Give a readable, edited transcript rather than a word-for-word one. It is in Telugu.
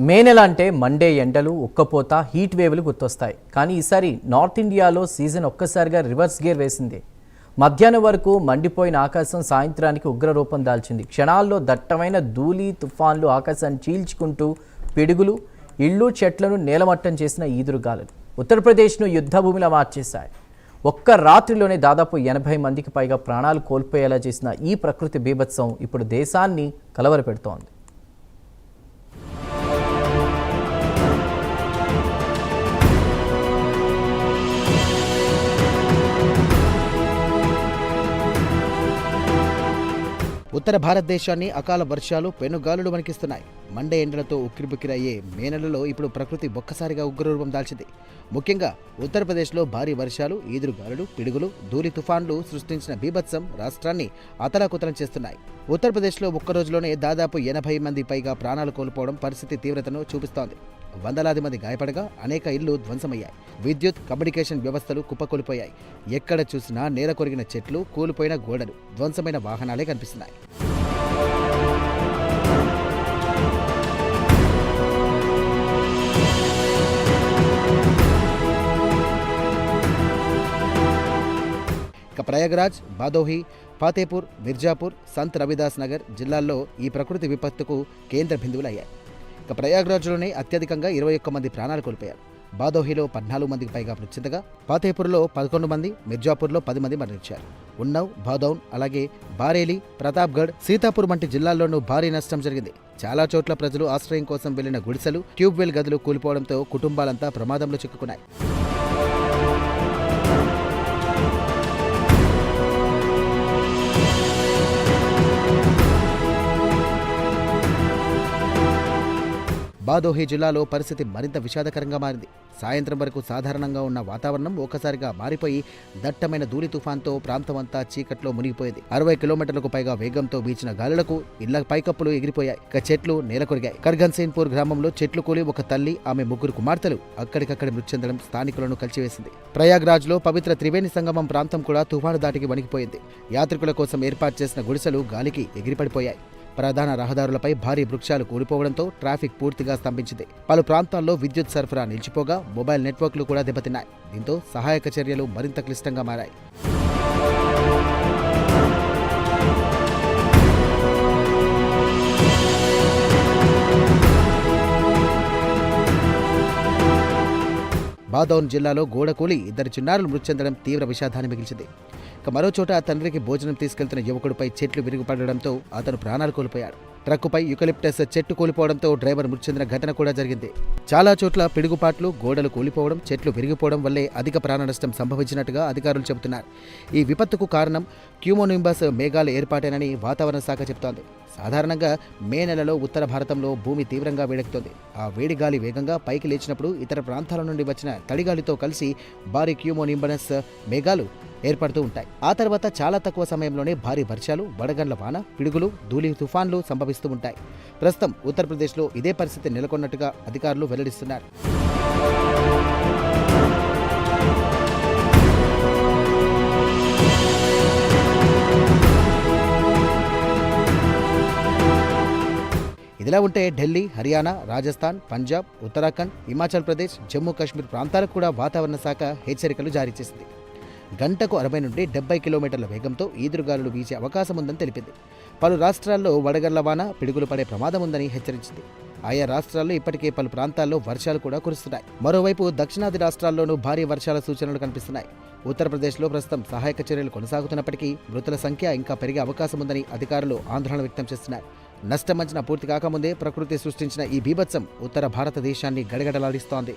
మే నెల అంటే మండే ఎండలు, ఉక్కపోత, హీట్ వేవ్లు గుర్తొస్తాయి. కానీ ఈసారి నార్త్ ఇండియాలో సీజన్ ఒక్కసారిగా రివర్స్ గేర్ వేసింది. మధ్యాహ్నం వరకు మండిపోయిన ఆకాశం సాయంత్రానికి ఉగ్రరూపం దాల్చింది. క్షణాల్లో దట్టమైన ధూళి తుఫాన్లు ఆకాశాన్ని చీల్చుకుంటూ పిడుగులు, ఇళ్ళు చెట్లను నేలమట్టం చేసిన ఈదురుగాలులు ఉత్తరప్రదేశ్ను యుద్ధభూమిలా మార్చేశాయి. ఒక్క రాత్రిలోనే దాదాపు 80 మందికి పైగా ప్రాణాలు కోల్పోయేలా చేసిన ఈ ప్రకృతి బీభత్సం ఇప్పుడు దేశాన్ని కలవరపెడుతోంది. ఉత్తర భారతదేశాన్ని అకాల వర్షాలు, పెనుగాలులు వణికిస్తున్నాయి. మండే ఎండలతో ఉక్కిరిబిక్కిరయ్యే మే నెలలో ఇప్పుడు ప్రకృతి ఒక్కసారిగా ఉగ్రరూపం దాల్చింది. ముఖ్యంగా ఉత్తరప్రదేశ్లో భారీ వర్షాలు, ఈదురుగాలులు, పిడుగులు, ధూళి తుఫాన్లు సృష్టించిన బీభత్సం రాష్ట్రాన్ని అతలాకుతలం చేస్తున్నాయి. ఉత్తరప్రదేశ్లో ఒక్కరోజులోనే దాదాపు 80 మంది పైగా ప్రాణాలు కోల్పోవడం పరిస్థితి తీవ్రతను చూపిస్తోంది. వందలాది మంది గాయపడగా అనేక ఇళ్లు ధ్వంసమయ్యాయి. విద్యుత్, కమ్యూనికేషన్ వ్యవస్థలు కుప్పకూలిపోయాయి. ఎక్కడ చూసినా నేల కొరిగిన చెట్లు, కూలిపోయిన గోడలు, ధ్వంసమైన వాహనాలే కనిపిస్తున్నాయి. ప్రయాగ్రాజ్, బాదోహి, ఫాతేపూర్, మిర్జాపూర్, సంత్ రవిదాస్ నగర్ జిల్లాల్లో ఈ ప్రకృతి విపత్తుకు కేంద్ర బిందువులయ్యాయి. ప్రయాగ్రాజ్లోనే అత్యధికంగా 21 మంది ప్రాణాలు కోల్పోయారు. బాదోహిలో 14 మందికి పైగా మృతి చెందగా, ఫాతేపూర్లో 11 మంది, మిర్జాపూర్లో 10 మంది మరణించారు. ఉన్నవ్, భాదౌన్, అలాగే బారేలీ, ప్రతాప్గఢ్, సీతాపూర్ వంటి జిల్లాల్లోనూ భారీ నష్టం జరిగింది. చాలా చోట్ల ప్రజలు ఆశ్రయం కోసం వెళ్లిన గుడిసెలు, ట్యూబ్వెల్ గదులు కూలిపోవడంతో కుటుంబాలంతా ప్రమాదంలో చిక్కుకున్నాయి. బాదోహి జిల్లాలో పరిస్థితి మరింత విషాదకరంగా మారింది. సాయంత్రం వరకు సాధారణంగా ఉన్న వాతావరణం ఒక్కసారిగా మారిపోయి దట్టమైన ధూళి తుఫాన్తో ప్రాంతమంతా చీకట్లో మునిగిపోయింది. 60 కిలోమీటర్లకు పైగా వేగంతో వీచిన గాలులకు ఇళ్ల పైకప్పులు ఎగిరిపోయాయి. చెట్లు నేలకొరిగాయి. కర్గన్సేన్పూర్ గ్రామంలో చెట్లు కూలి ఒక తల్లి, ఆమె 3 కుమార్తెలు అక్కడికక్కడి మృతి చెందడం స్థానికులను కలిచివేసింది. ప్రయాగ్రాజ్లో పవిత్ర త్రివేణి సంగమం ప్రాంతం కూడా తుఫాను దాటికి వణికిపోయింది. యాత్రికుల కోసం ఏర్పాటు చేసిన గుడిసెలు గాలికి ఎగిరిపడిపోయాయి. ప్రధాన రహదారులపై భారీ వృక్షాలు కూలిపోవడంతో ట్రాఫిక్ పూర్తిగా స్తంభించింది. పలు ప్రాంతాల్లో విద్యుత్ సరఫరా నిలిచిపోగా మొబైల్ నెట్వర్క్లు కూడా దెబ్బతిన్నాయి. దీంతో సహాయక చర్యలు మరింత క్లిష్టంగా మారాయి. బాదౌన్ జిల్లాలో గోడ కూలి 2 చిన్నారులు మృతి చెందడం తీవ్ర విషాదాన్ని మిగిల్చింది. మరోచోట తండ్రికి భోజనం తీసుకెళ్తున్న యువకుడిపై చెట్లు విరిగిపడడంతో అతను ప్రాణాలు కోల్పోయాడు. ట్రక్కుపై యూకలిప్టస్ చెట్టు కూలిపోవడంతో డ్రైవర్ మృతి చెందిన ఘటన కూడా జరిగింది. చాలా చోట్ల పిడుగుపాట్లు, గోడలు కూలిపోవడం, చెట్లు విరిగిపోవడం వల్లే అధిక ప్రాణ నష్టం సంభవించినట్టుగా అధికారులు చెబుతున్నారు. ఈ విపత్తుకు కారణం క్యూమోనింబస్ మేఘాలు ఏర్పాటేనని వాతావరణ శాఖ చెబుతోంది. సాధారణంగా మే నెలలో ఉత్తర భారతంలో భూమి తీవ్రంగా వేడెక్కుతోంది. ఆ వేడి గాలి వేగంగా పైకి లేచినప్పుడు ఇతర ప్రాంతాల నుండి వచ్చిన తడిగాలితో కలిసి భారీ క్యూమోనింబస్ మేఘాలు ఏర్పడుతూ ఉంటాయి. ఆ తర్వాత చాలా తక్కువ సమయంలోనే భారీ వర్షాలు, వడగండ్ల వాన, పిడుగులు, ధూళి తుఫాన్లు సంభవిస్తూ ఉంటాయి. ప్రస్తుతం ఉత్తరప్రదేశ్లో ఇదే పరిస్థితి నెలకొన్నట్టుగా అధికారులు వెల్లడిస్తున్నారు. ఇదిలా ఉంటే ఢిల్లీ, హర్యానా, రాజస్థాన్, పంజాబ్, ఉత్తరాఖండ్, హిమాచల్ ప్రదేశ్, జమ్మూ కాశ్మీర్ ప్రాంతాలకు కూడా వాతావరణ శాఖ హెచ్చరికలు జారీ చేసింది. గంటకు 60 నుండి 70 కిలోమీటర్ల వేగంతో ఈదురుగాలులు వీచే అవకాశం ఉందని తెలిపింది. పలు రాష్ట్రాల్లో వడగళ్ల వాన, పిడుగులు పడే ప్రమాదం ఉందని హెచ్చరించింది. ఆయా రాష్ట్రాల్లో ఇప్పటికే పలు ప్రాంతాల్లో వర్షాలు కూడా కురుస్తున్నాయి. మరోవైపు దక్షిణాది రాష్ట్రాల్లోనూ భారీ వర్షాల సూచనలు కనిపిస్తున్నాయి. ఉత్తరప్రదేశ్లో ప్రస్తుతం సహాయక చర్యలు కొనసాగుతున్నప్పటికీ మృతుల సంఖ్య ఇంకా పెరిగే అవకాశం ఉందని అధికారులు ఆందోళన వ్యక్తం చేస్తున్నారు. నష్టమంచనా పూర్తి కాకముందే ప్రకృతి సృష్టించిన ఈ బీభత్సం ఉత్తర భారతదేశాన్ని గడగడలాడిస్తోంది.